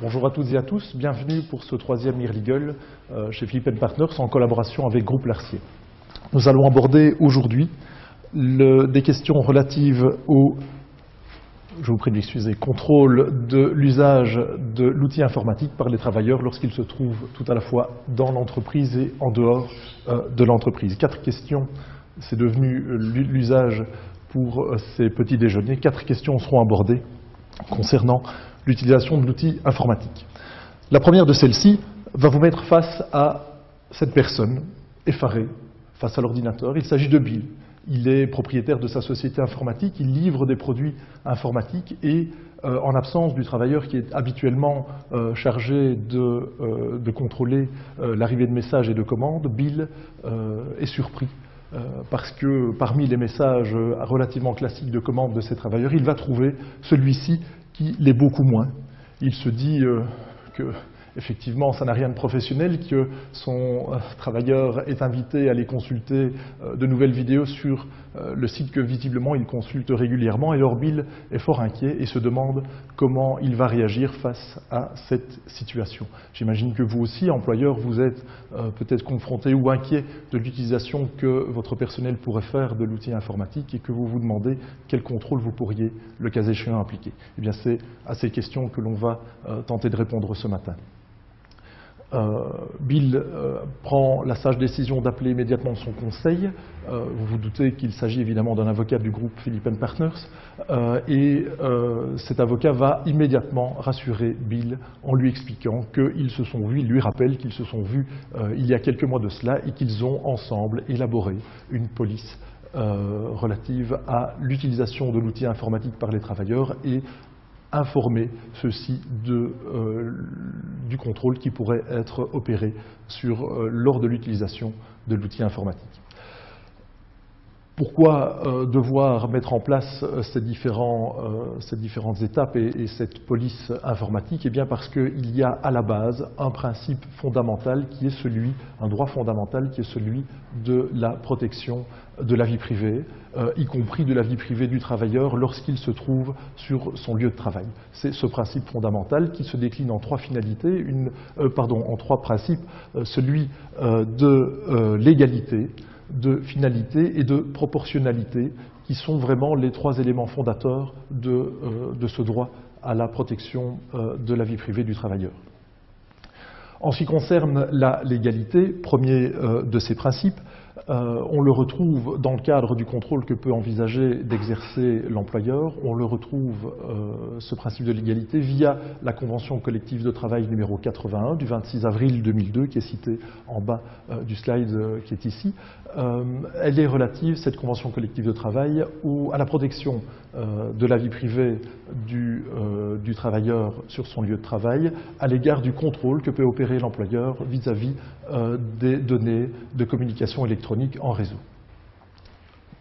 Bonjour à toutes et à tous, bienvenue pour ce troisième Ear Legal chez Philippe & Partners en collaboration avec Groupe Larcier. Nous allons aborder aujourd'hui des questions relatives au, je vous prie de m'excuser, contrôle de l'usage de l'outil informatique par les travailleurs lorsqu'ils se trouvent tout à la fois dans l'entreprise et en dehors de l'entreprise. 4 questions, c'est devenu l'usage pour ces petits déjeuners. 4 questions seront abordées concernant l'utilisation de l'outil informatique. La première de celles-ci va vous mettre face à cette personne effarée face à l'ordinateur. Il s'agit de Bill. Il est propriétaire de sa société informatique, il livre des produits informatiques et en absence du travailleur qui est habituellement chargé de contrôler l'arrivée de messages et de commandes, Bill est surpris parce que parmi les messages relativement classiques de commandes de ces travailleurs, il va trouver celui-ci qui l'est beaucoup moins. Il se dit que effectivement, ça n'a rien de professionnel, que son travailleur est invité à aller consulter de nouvelles vidéos sur le site que visiblement il consulte régulièrement. Et alors Bill est fort inquiet et se demande comment il va réagir face à cette situation. J'imagine que vous aussi, employeur, vous êtes peut-être confronté ou inquiet de l'utilisation que votre personnel pourrait faire de l'outil informatique et que vous vous demandez quel contrôle vous pourriez, le cas échéant, appliquer. Eh bien, c'est à ces questions que l'on va tenter de répondre ce matin. Bill prend la sage décision d'appeler immédiatement son conseil. Vous vous doutez qu'il s'agit évidemment d'un avocat du groupe Philippe & Partners. Cet avocat va immédiatement rassurer Bill en lui expliquant qu'ils se sont vus, il lui rappelle qu'ils se sont vus il y a quelques mois de cela et qu'ils ont ensemble élaboré une police relative à l'utilisation de l'outil informatique par les travailleurs et informer ceux-ci du contrôle qui pourrait être opéré lors de l'utilisation de l'outil informatique. Pourquoi devoir mettre en place ces différentes étapes et cette police informatique? Eh bien parce qu'il y a à la base un principe fondamental qui est un droit fondamental qui est celui de la protection de la vie privée, y compris de la vie privée du travailleur lorsqu'il se trouve sur son lieu de travail. C'est ce principe fondamental qui se décline en 3 finalités, en 3 principes, celui de légalité, de finalité et de proportionnalité, qui sont vraiment les 3 éléments fondateurs de ce droit à la protection de la vie privée du travailleur. En ce qui concerne la légalité, premier de ces principes, on le retrouve dans le cadre du contrôle que peut envisager d'exercer l'employeur. On le retrouve, ce principe de légalité, via la Convention collective de travail numéro 81 du 26 avril 2002, qui est citée en bas du slide qui est ici. Elle est relative, cette Convention collective de travail, à la protection de la vie privée du travailleur sur son lieu de travail, à l'égard du contrôle que peut opérer l'employeur vis-à-vis des données de communication électronique en réseau.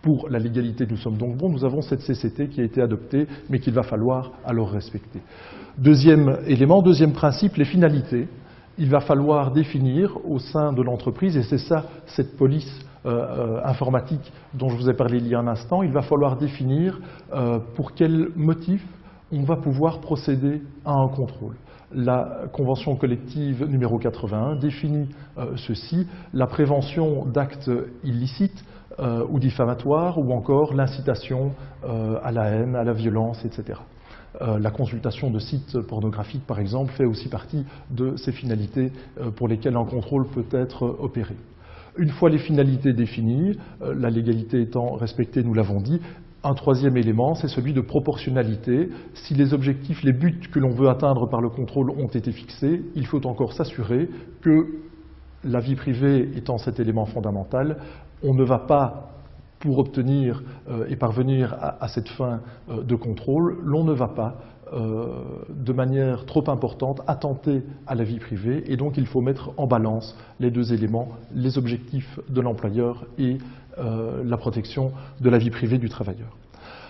Pour la légalité, nous sommes donc bons, nous avons cette CCT qui a été adoptée, mais qu'il va falloir alors respecter. Deuxième élément, deuxième principe, les finalités. Il va falloir définir au sein de l'entreprise, et c'est ça, cette police informatique dont je vous ai parlé il y a un instant, il va falloir définir pour quel motif on va pouvoir procéder à un contrôle. La Convention collective numéro 81 définit ceci, la prévention d'actes illicites ou diffamatoires, ou encore l'incitation à la haine, à la violence, etc. La consultation de sites pornographiques, par exemple, fait aussi partie de ces finalités pour lesquelles un contrôle peut être opéré. Une fois les finalités définies, la légalité étant respectée, nous l'avons dit, un troisième élément, c'est celui de proportionnalité. Si les objectifs, les buts que l'on veut atteindre par le contrôle ont été fixés, il faut encore s'assurer que la vie privée étant cet élément fondamental, on ne va pas, pour obtenir et parvenir à cette fin de contrôle, l'on ne va pas, de manière trop importante, attenter à la vie privée, et donc il faut mettre en balance les 2 éléments, les objectifs de l'employeur et la protection de la vie privée du travailleur.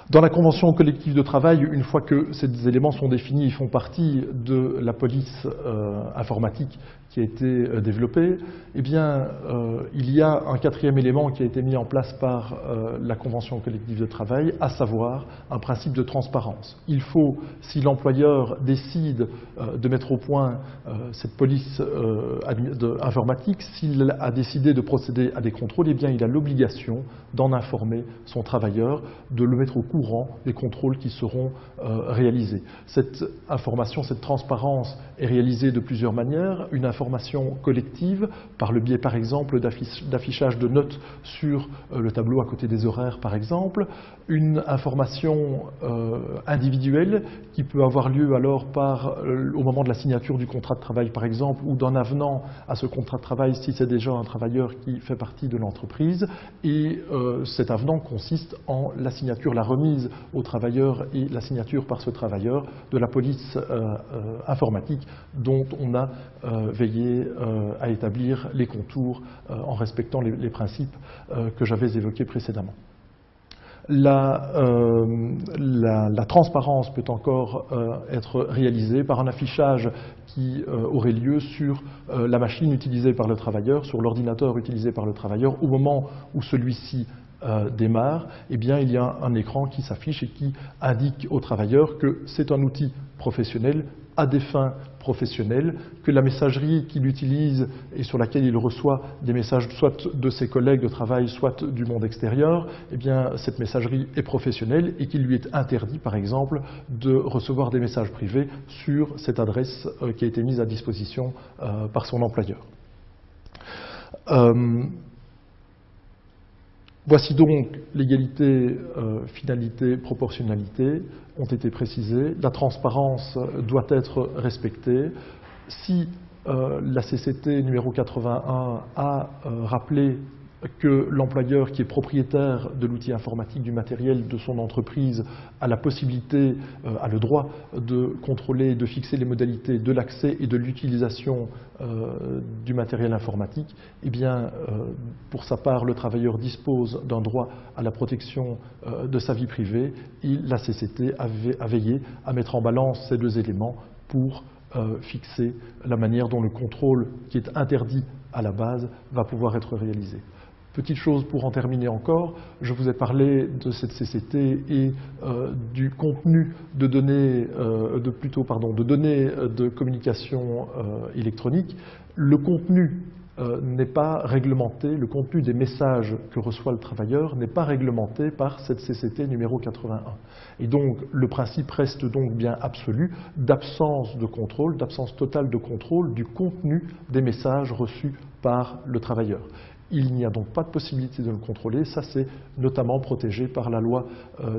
Dans la convention collective de travail, une fois que ces éléments sont définis, ils font partie de la police informatique qui a été développée, eh bien, il y a un quatrième élément qui a été mis en place par la convention collective de travail, à savoir un principe de transparence. Il faut, si l'employeur décide de mettre au point cette police informatique, s'il a décidé de procéder à des contrôles, eh bien, il a l'obligation d'en informer son travailleur, de le mettre au courant des contrôles qui seront réalisés. Cette information, cette transparence est réalisée de plusieurs manières. Une information collective, par le biais par exemple d'affichage de notes sur le tableau à côté des horaires par exemple. Une information individuelle qui peut avoir lieu alors au moment de la signature du contrat de travail par exemple, ou d'un avenant à ce contrat de travail si c'est déjà un travailleur qui fait partie de l'entreprise. Et cet avenant consiste en la signature, la remise au travailleur et la signature par ce travailleur de la police informatique dont on a veillé à établir les contours en respectant les principes que j'avais évoqués précédemment. La transparence peut encore être réalisée par un affichage qui aurait lieu sur la machine utilisée par le travailleur, sur l'ordinateur utilisé par le travailleur. Au moment où celui-ci démarre, eh bien, il y a un écran qui s'affiche et qui indique au travailleur que c'est un outil professionnel à des fins professionnelles, que la messagerie qu'il utilise et sur laquelle il reçoit des messages soit de ses collègues de travail, soit du monde extérieur, eh bien, cette messagerie est professionnelle et qu'il lui est interdit, par exemple, de recevoir des messages privés sur cette adresse qui a été mise à disposition par son employeur. Voici donc l'égalité, finalité, proportionnalité ont été précisées. La transparence doit être respectée. Si la CCT numéro 81 a rappelé que l'employeur qui est propriétaire de l'outil informatique, du matériel de son entreprise, a la possibilité, a le droit de contrôler, de fixer les modalités de l'accès et de l'utilisation du matériel informatique, eh bien, pour sa part, le travailleur dispose d'un droit à la protection de sa vie privée et la CCT a veillé à mettre en balance ces deux éléments pour fixer la manière dont le contrôle qui est interdit à la base va pouvoir être réalisé. Petite chose pour en terminer encore, je vous ai parlé de cette CCT et du contenu de données, de données de communication électronique. Le contenu n'est pas réglementé, le contenu des messages que reçoit le travailleur n'est pas réglementé par cette CCT numéro 81. Et donc le principe reste donc bien absolu d'absence de contrôle, d'absence totale de contrôle du contenu des messages reçus par le travailleur. Il n'y a donc pas de possibilité de le contrôler. Ça, c'est notamment protégé par la loi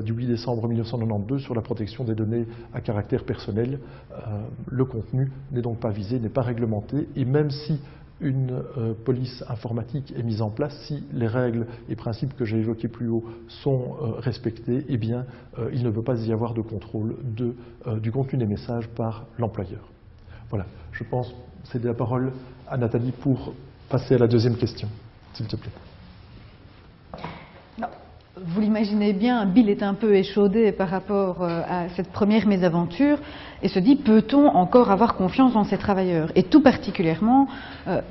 du 8 décembre 1992 sur la protection des données à caractère personnel. Le contenu n'est donc pas visé, n'est pas réglementé. Et même si une police informatique est mise en place, si les règles et principes que j'ai évoqués plus haut sont respectés, eh bien, il ne peut pas y avoir de contrôle du contenu des messages par l'employeur. Voilà, je pense céder la parole à Nathalie pour passer à la deuxième question. S'il te plaît. Non, vous l'imaginez bien, Bill est un peu échaudé par rapport à cette première mésaventure et se dit, peut-on encore avoir confiance dans ces travailleurs? Et tout particulièrement,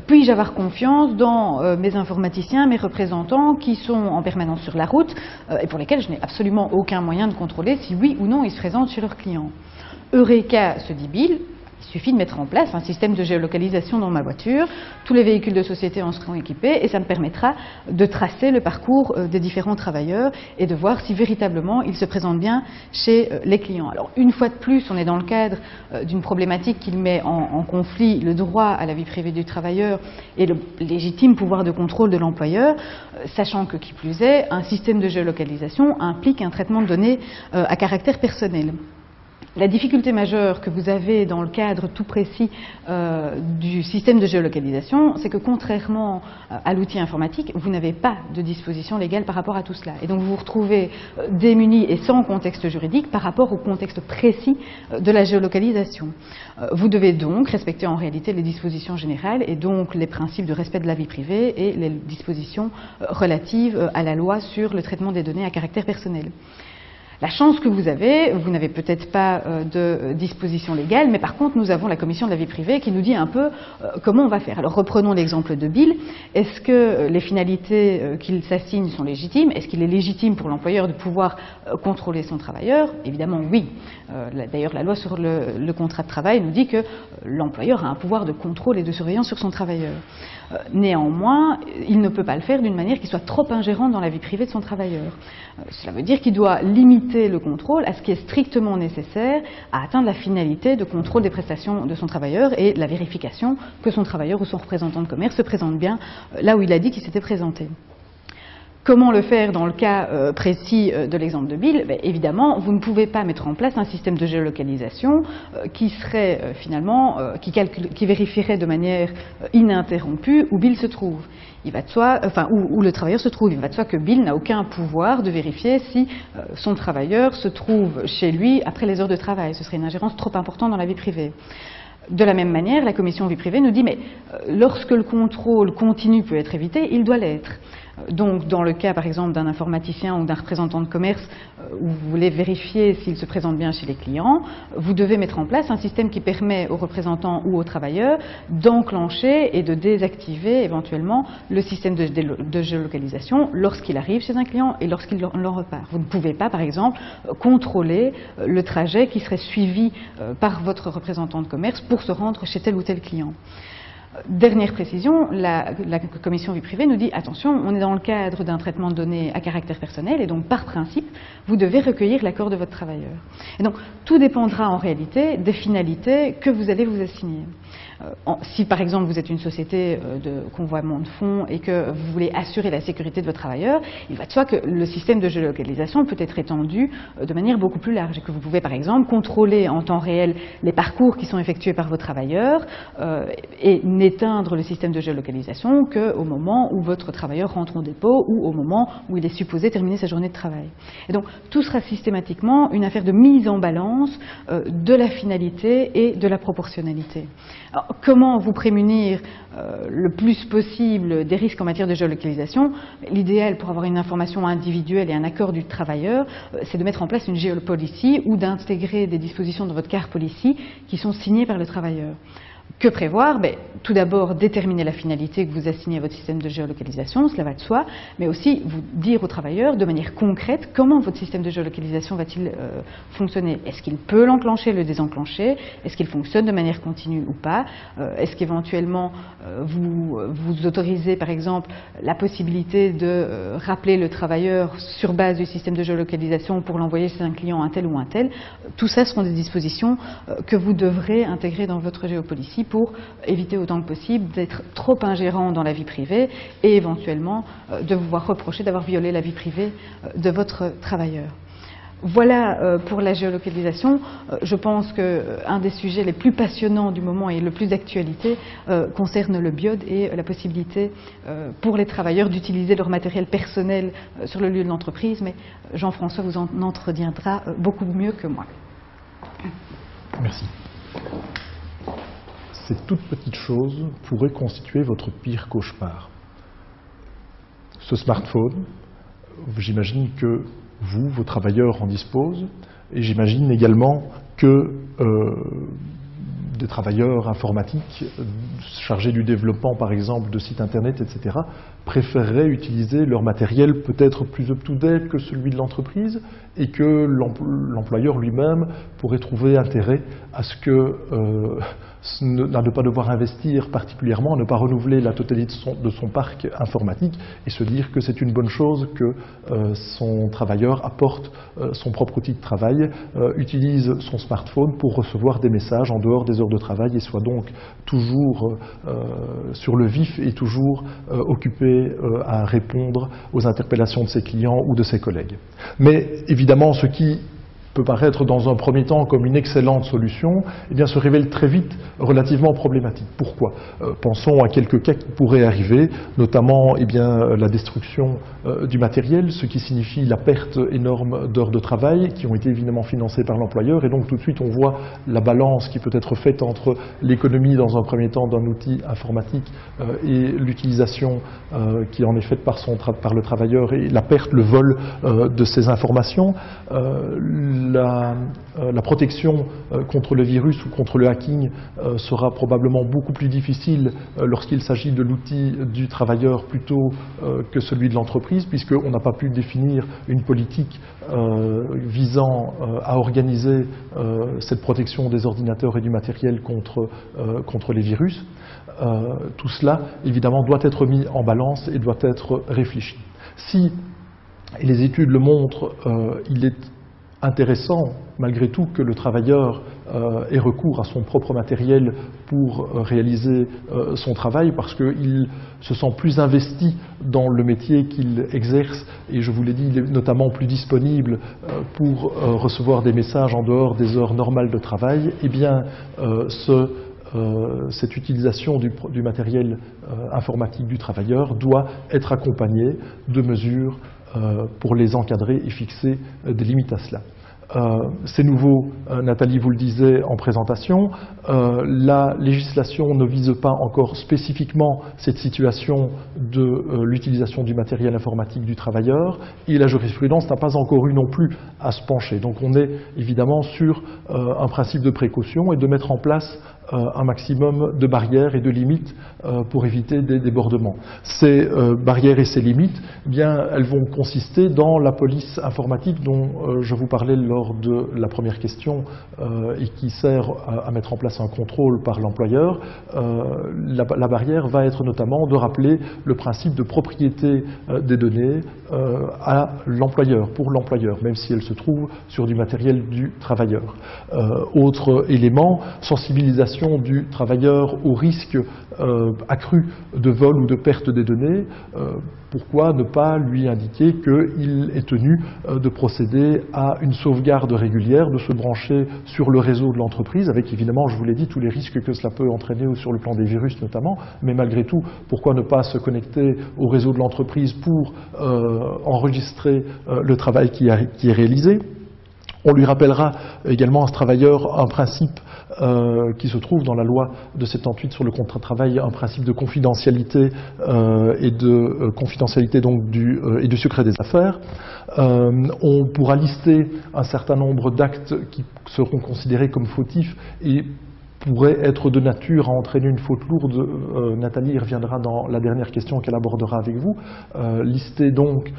puis-je avoir confiance dans mes informaticiens, mes représentants qui sont en permanence sur la route et pour lesquels je n'ai absolument aucun moyen de contrôler si oui ou non ils se présentent chez leurs clients. Eureka, se dit Bill. Il suffit de mettre en place un système de géolocalisation dans ma voiture, tous les véhicules de société en seront équipés et ça me permettra de tracer le parcours des différents travailleurs et de voir si véritablement ils se présentent bien chez les clients. Alors une fois de plus, on est dans le cadre d'une problématique qui met en conflit le droit à la vie privée du travailleur et le légitime pouvoir de contrôle de l'employeur, sachant que, qui plus est, un système de géolocalisation implique un traitement de données à caractère personnel. La difficulté majeure que vous avez dans le cadre tout précis du système de géolocalisation, c'est que contrairement à l'outil informatique, vous n'avez pas de disposition légale par rapport à tout cela. Et donc vous vous retrouvez démunis et sans contexte juridique par rapport au contexte précis de la géolocalisation. Vous devez donc respecter en réalité les dispositions générales et donc les principes de respect de la vie privée et les dispositions relatives à la loi sur le traitement des données à caractère personnel. La chance que vous n'avez peut-être pas de disposition légale, mais par contre, nous avons la Commission de la vie privée qui nous dit un peu comment on va faire. Alors reprenons l'exemple de Bill. Est-ce que les finalités qu'il s'assigne sont légitimes? Est-ce qu'il est légitime pour l'employeur de pouvoir contrôler son travailleur? Évidemment, oui. D'ailleurs, la loi sur le contrat de travail nous dit que l'employeur a un pouvoir de contrôle et de surveillance sur son travailleur. Néanmoins, il ne peut pas le faire d'une manière qui soit trop ingérente dans la vie privée de son travailleur. Cela veut dire qu'il doit limiter le contrôle à ce qui est strictement nécessaire à atteindre la finalité de contrôle des prestations de son travailleur et de la vérification que son travailleur ou son représentant de commerce se présente bien là où il a dit qu'il s'était présenté. Comment le faire dans le cas précis de l'exemple de Bill? Évidemment, vous ne pouvez pas mettre en place un système de géolocalisation qui serait finalement, qui vérifierait de manière ininterrompue où Bill se trouve. Il va de soi, où le travailleur se trouve. Il va de soi que Bill n'a aucun pouvoir de vérifier si son travailleur se trouve chez lui après les heures de travail. Ce serait une ingérence trop importante dans la vie privée. De la même manière, la commission vie privée nous dit mais lorsque le contrôle continu peut être évité, il doit l'être. Donc, dans le cas, par exemple, d'un informaticien ou d'un représentant de commerce où vous voulez vérifier s'il se présente bien chez les clients, vous devez mettre en place un système qui permet aux représentants ou aux travailleurs d'enclencher et de désactiver éventuellement le système de géolocalisation lorsqu'il arrive chez un client et lorsqu'il en repart. Vous ne pouvez pas, par exemple, contrôler le trajet qui serait suivi par votre représentant de commerce pour se rendre chez tel ou tel client. Dernière précision, la commission vie privée nous dit attention, on est dans le cadre d'un traitement de données à caractère personnel et donc par principe, vous devez recueillir l'accord de votre travailleur. Et donc tout dépendra en réalité des finalités que vous allez vous assigner. Si par exemple vous êtes une société de convoiement de fonds et que vous voulez assurer la sécurité de votre travailleur, il va de soi que le système de géolocalisation peut être étendu de manière beaucoup plus large et que vous pouvez par exemple contrôler en temps réel les parcours qui sont effectués par vos travailleurs et n'éteindre le système de géolocalisation qu'au moment où votre travailleur rentre au dépôt ou au moment où il est supposé terminer sa journée de travail. Et donc tout sera systématiquement une affaire de mise en balance de la finalité et de la proportionnalité. Alors, comment vous prémunir le plus possible des risques en matière de géolocalisation? L'idéal pour avoir une information individuelle et un accord du travailleur, c'est de mettre en place une géopolicy ou d'intégrer des dispositions dans votre car policy qui sont signées par le travailleur. Que prévoir? Tout d'abord, déterminer la finalité que vous assignez à votre système de géolocalisation, cela va de soi, mais aussi vous dire aux travailleurs de manière concrète comment votre système de géolocalisation va-t-il fonctionner. Est-ce qu'il peut l'enclencher, le désenclencher? Est-ce qu'il fonctionne de manière continue ou pas? Est-ce qu'éventuellement vous autorisez par exemple la possibilité de rappeler le travailleur sur base du système de géolocalisation pour l'envoyer chez un client un tel ou un tel? Tout ça seront des dispositions que vous devrez intégrer dans votre géopolicy pour éviter autant que possible d'être trop ingérant dans la vie privée et éventuellement de vous voir reprocher d'avoir violé la vie privée de votre travailleur. Voilà pour la géolocalisation. Je pense qu'un des sujets les plus passionnants du moment et le plus d'actualité concerne le BIOD et la possibilité pour les travailleurs d'utiliser leur matériel personnel sur le lieu de l'entreprise, mais Jean-François vous en entretiendra beaucoup mieux que moi. Merci. Ces toutes petites choses pourraient constituer votre pire cauchemar. Ce smartphone, j'imagine que vous, vos travailleurs en disposent, et j'imagine également que des travailleurs informatiques chargés du développement, par exemple, de sites internet, etc., préféreraient utiliser leur matériel peut-être plus up-to-date que celui de l'entreprise et que l'employeur lui-même pourrait trouver intérêt à ce que à ne pas devoir investir particulièrement, à ne pas renouveler la totalité de son parc informatique et se dire que c'est une bonne chose que son travailleur apporte son propre outil de travail, utilise son smartphone pour recevoir des messages en dehors des heures de travail et soit donc toujours sur le vif et toujours occupé à répondre aux interpellations de ses clients ou de ses collègues. Mais évidemment, ce qui peut paraître dans un premier temps comme une excellente solution, eh bien, se révèle très vite relativement problématique. Pourquoi? Pensons à quelques cas qui pourraient arriver, notamment eh bien, la destruction du matériel, ce qui signifie la perte énorme d'heures de travail qui ont été évidemment financées par l'employeur, et donc tout de suite on voit la balance qui peut être faite entre l'économie dans un premier temps d'un outil informatique et l'utilisation qui en est faite par le travailleur et la perte, le vol de ces informations. La protection contre le virus ou contre le hacking sera probablement beaucoup plus difficile lorsqu'il s'agit de l'outil du travailleur plutôt que celui de l'entreprise, puisqu'on n'a pas pu définir une politique visant à organiser cette protection des ordinateurs et du matériel contre les virus. Tout cela, évidemment, doit être mis en balance et doit être réfléchi. Si, et les études le montrent, il est intéressant, malgré tout, que le travailleur ait recours à son propre matériel pour réaliser son travail, parce qu'il se sent plus investi dans le métier qu'il exerce, et je vous l'ai dit, il est notamment plus disponible pour recevoir des messages en dehors des heures normales de travail. Eh bien, cette utilisation du matériel informatique du travailleur doit être accompagnée de mesures pour les encadrer et fixer des limites à cela. C'est nouveau, Nathalie vous le disait en présentation, la législation ne vise pas encore spécifiquement cette situation de l'utilisation du matériel informatique du travailleur, et la jurisprudence n'a pas encore eu non plus à se pencher. Donc on est évidemment sur un principe de précaution et de mettre en place un maximum de barrières et de limites pour éviter des débordements. Ces barrières et ces limites, eh bien, elles vont consister dans la police informatique dont je vous parlais lors de la première question et qui sert à mettre en place un contrôle par l'employeur. La barrière va être notamment de rappeler le principe de propriété des données à l'employeur, pour l'employeur, même si elle se trouve sur du matériel du travailleur. Autre élément, sensibilisation du travailleur au risque accru de vol ou de perte des données. Pourquoi ne pas lui indiquer qu'il est tenu de procéder à une sauvegarde régulière, de se brancher sur le réseau de l'entreprise, avec évidemment, je vous l'ai dit, tous les risques que cela peut entraîner sur le plan des virus notamment, mais malgré tout, pourquoi ne pas se connecter au réseau de l'entreprise pour enregistrer le travail qui est réalisé. On lui rappellera également à ce travailleur un principe qui se trouve dans la loi de 78 sur le contrat de travail, un principe de confidentialité et de confidentialité donc et du secret des affaires. On pourra lister un certain nombre d'actes qui seront considérés comme fautifs et pourraient être de nature à entraîner une faute lourde. Nathalie y reviendra dans la dernière question qu'elle abordera avec vous. Lister donc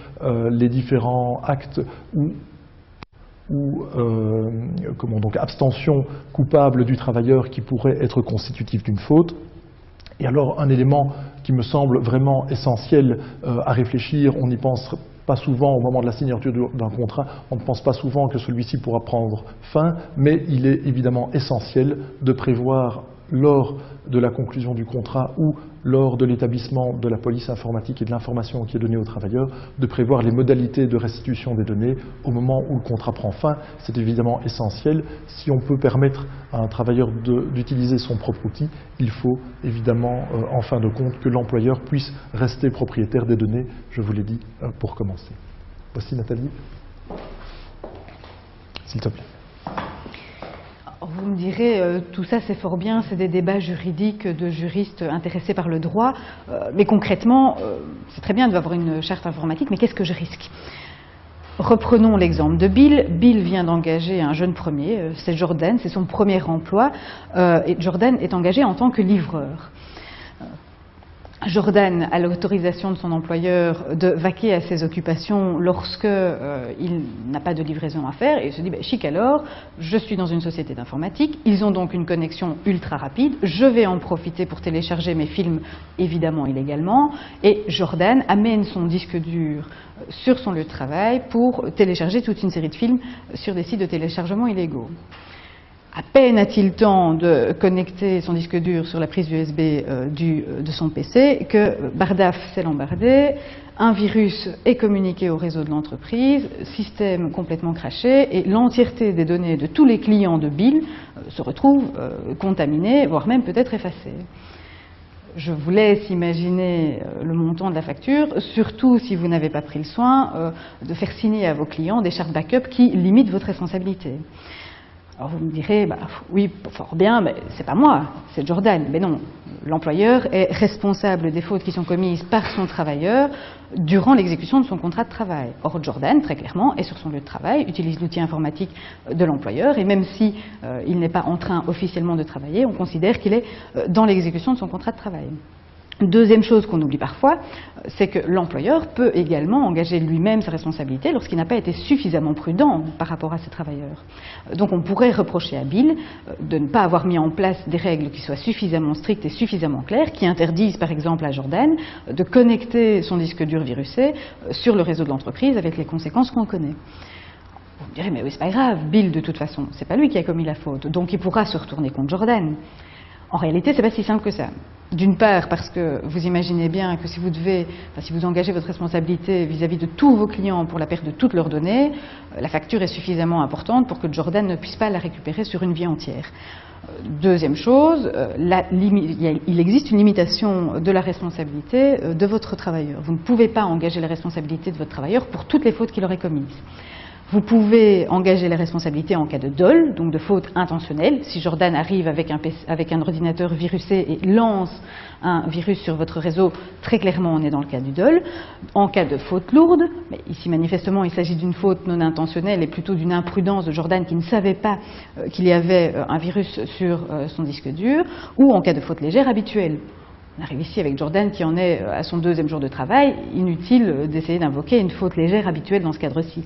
les différents actes ou abstention coupable du travailleur qui pourrait être constitutif d'une faute. Et alors un élément qui me semble vraiment essentiel à réfléchir, on n'y pense pas souvent au moment de la signature d'un contrat, on ne pense pas souvent que celui-ci pourra prendre fin, mais il est évidemment essentiel de prévoir lors de la conclusion du contrat ou lors de l'établissement de la police informatique et de l'information qui est donnée aux travailleurs, de prévoir les modalités de restitution des données au moment où le contrat prend fin. C'est évidemment essentiel. Si on peut permettre à un travailleur d'utiliser son propre outil, il faut évidemment, en fin de compte, que l'employeur puisse rester propriétaire des données, je vous l'ai dit, pour commencer. Voici Nathalie. S'il te plaît. Vous me direz, tout ça c'est fort bien, c'est des débats juridiques de juristes intéressés par le droit, mais concrètement, c'est très bien d'avoir une charte informatique, mais qu'est-ce que je risque? Reprenons l'exemple de Bill. Bill vient d'engager un jeune premier, c'est Jordan, c'est son premier emploi, et Jordan est engagé en tant que livreur. Jordan a l'autorisation de son employeur de vaquer à ses occupations lorsque il n'a pas de livraison à faire et il se dit chic alors, je suis dans une société d'informatique, ils ont donc une connexion ultra rapide, je vais en profiter pour télécharger mes films évidemment illégalement, et Jordan amène son disque dur sur son lieu de travail pour télécharger toute une série de films sur des sites de téléchargement illégaux. À peine a-t-il temps de connecter son disque dur sur la prise USB de son PC que bardaf, c'est l'embardé, un virus est communiqué au réseau de l'entreprise, système complètement craché, et l'entièreté des données de tous les clients de Bill se retrouve contaminée, voire même peut-être effacée. Je vous laisse imaginer le montant de la facture, surtout si vous n'avez pas pris le soin de faire signer à vos clients des chartes backup qui limitent votre responsabilité. Alors vous me direz, bah, oui, fort bien, mais c'est pas moi, c'est Jordan. Mais non, l'employeur est responsable des fautes qui sont commises par son travailleur durant l'exécution de son contrat de travail. Or, Jordan, très clairement, est sur son lieu de travail, utilise l'outil informatique de l'employeur, et même si il n'est pas en train officiellement de travailler, on considère qu'il est dans l'exécution de son contrat de travail. Deuxième chose qu'on oublie parfois, c'est que l'employeur peut également engager lui-même sa responsabilité lorsqu'il n'a pas été suffisamment prudent par rapport à ses travailleurs. Donc on pourrait reprocher à Bill de ne pas avoir mis en place des règles qui soient suffisamment strictes et suffisamment claires, qui interdisent par exemple à Jordan de connecter son disque dur virusé sur le réseau de l'entreprise avec les conséquences qu'on connaît. Vous me direz, mais oui, c'est pas grave, Bill de toute façon, c'est pas lui qui a commis la faute, donc il pourra se retourner contre Jordan. En réalité, c'est pas si simple que ça. D'une part, parce que vous imaginez bien que si vous engagez votre responsabilité vis-à-vis de tous vos clients pour la perte de toutes leurs données, la facture est suffisamment importante pour que Jordan ne puisse pas la récupérer sur une vie entière. Deuxième chose, il existe une limitation de la responsabilité de votre travailleur. Vous ne pouvez pas engager la responsabilité de votre travailleur pour toutes les fautes qu'il aurait commises. Vous pouvez engager la responsabilité en cas de dol, donc de faute intentionnelle. Si Jordan arrive avec un ordinateur virusé et lance un virus sur votre réseau, très clairement on est dans le cas du dol. En cas de faute lourde, mais ici manifestement il s'agit d'une faute non intentionnelle et plutôt d'une imprudence de Jordan qui ne savait pas qu'il y avait un virus sur son disque dur, ou en cas de faute légère habituelle. On arrive ici avec Jordan qui en est à son 2e jour de travail, inutile d'essayer d'invoquer une faute légère habituelle dans ce cadre-ci.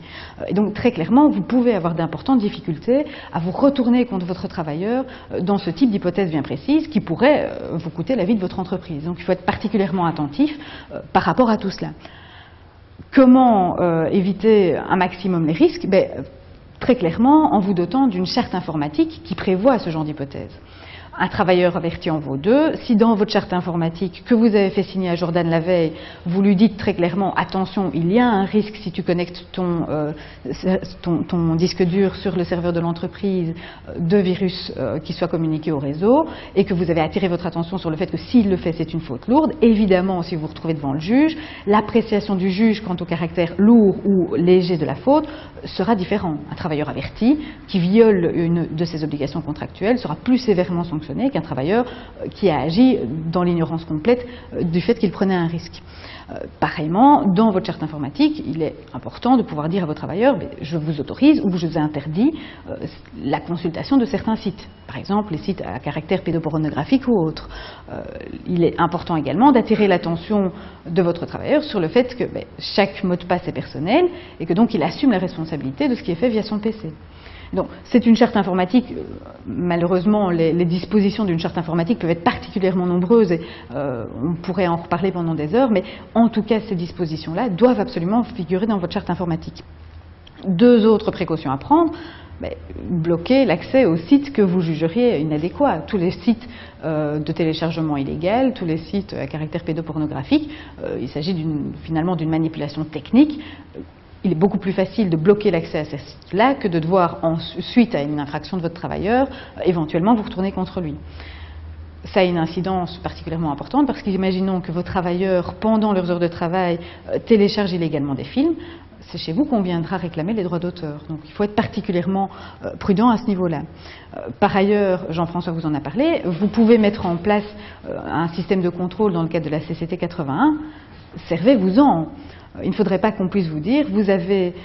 Et donc très clairement, vous pouvez avoir d'importantes difficultés à vous retourner contre votre travailleur dans ce type d'hypothèse bien précise qui pourrait vous coûter la vie de votre entreprise. Donc il faut être particulièrement attentif par rapport à tout cela. Comment éviter un maximum les risques? Très clairement en vous dotant d'une charte informatique qui prévoit ce genre d'hypothèse. Un travailleur averti en vaut 2. Si dans votre charte informatique que vous avez fait signer à Jordan la veille, vous lui dites très clairement, attention, il y a un risque si tu connectes ton disque dur sur le serveur de l'entreprise de virus qui soit communiqué au réseau, et que vous avez attiré votre attention sur le fait que s'il le fait, c'est une faute lourde, évidemment, si vous vous retrouvez devant le juge, l'appréciation du juge quant au caractère lourd ou léger de la faute sera différent. Un travailleur averti qui viole une de ses obligations contractuelles sera plus sévèrement sanctionné qu'un travailleur qui a agi dans l'ignorance complète du fait qu'il prenait un risque. Pareillement, dans votre charte informatique, il est important de pouvoir dire à vos travailleurs, je vous autorise ou je vous interdis la consultation de certains sites, par exemple les sites à caractère pédopornographique ou autres. Il est important également d'attirer l'attention de votre travailleur sur le fait que chaque mot de passe est personnel et que donc il assume la responsabilité de ce qui est fait via son PC. Donc, c'est une charte informatique, malheureusement les dispositions d'une charte informatique peuvent être particulièrement nombreuses et on pourrait en reparler pendant des heures, mais en tout cas ces dispositions-là doivent absolument figurer dans votre charte informatique. 2 autres précautions à prendre, bloquer l'accès aux sites que vous jugeriez inadéquats. Tous les sites de téléchargement illégal, tous les sites à caractère pédopornographique, il s'agit finalement d'une manipulation technique. Il est beaucoup plus facile de bloquer l'accès à ces sites-là que de devoir, suite à une infraction de votre travailleur, éventuellement vous retourner contre lui. Ça a une incidence particulièrement importante parce qu'imaginons que vos travailleurs, pendant leurs heures de travail, téléchargent illégalement des films. C'est chez vous qu'on viendra réclamer les droits d'auteur. Donc il faut être particulièrement prudent à ce niveau-là. Par ailleurs, Jean-François vous en a parlé, vous pouvez mettre en place un système de contrôle dans le cadre de la CCT 81. Servez-vous-en. Il ne faudrait pas qu'on puisse vous dire vous avez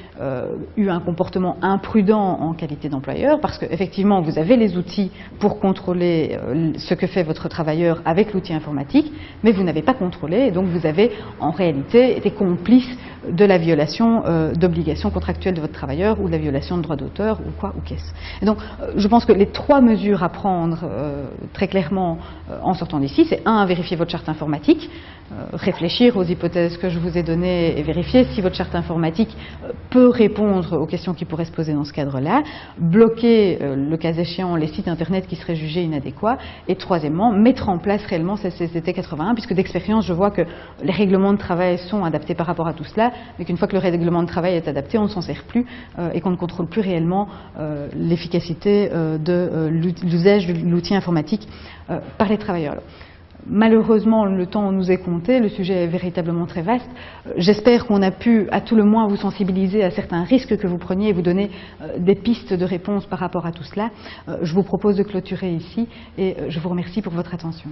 eu un comportement imprudent en qualité d'employeur parce qu'effectivement vous avez les outils pour contrôler ce que fait votre travailleur avec l'outil informatique, mais vous n'avez pas contrôlé et donc vous avez en réalité été complice de la violation d'obligations contractuelles de votre travailleur ou de la violation de droits d'auteur ou quoi ou qu'est-ce. Et donc je pense que les 3 mesures à prendre très clairement en sortant d'ici, c'est 1, vérifier votre charte informatique, réfléchir aux hypothèses que je vous ai données et vérifier si votre charte informatique peut répondre aux questions qui pourraient se poser dans ce cadre-là, bloquer, le cas échéant, les sites internet qui seraient jugés inadéquats, et troisièmement, mettre en place réellement CCCT 81, puisque d'expérience, je vois que les règlements de travail sont adaptés par rapport à tout cela, mais qu'une fois que le règlement de travail est adapté, on ne s'en sert plus et qu'on ne contrôle plus réellement l'efficacité de l'usage de l'outil informatique par les travailleurs. Malheureusement, le temps nous est compté, le sujet est véritablement très vaste. J'espère qu'on a pu, à tout le moins, vous sensibiliser à certains risques que vous preniez et vous donner des pistes de réponse par rapport à tout cela. Je vous propose de clôturer ici et je vous remercie pour votre attention.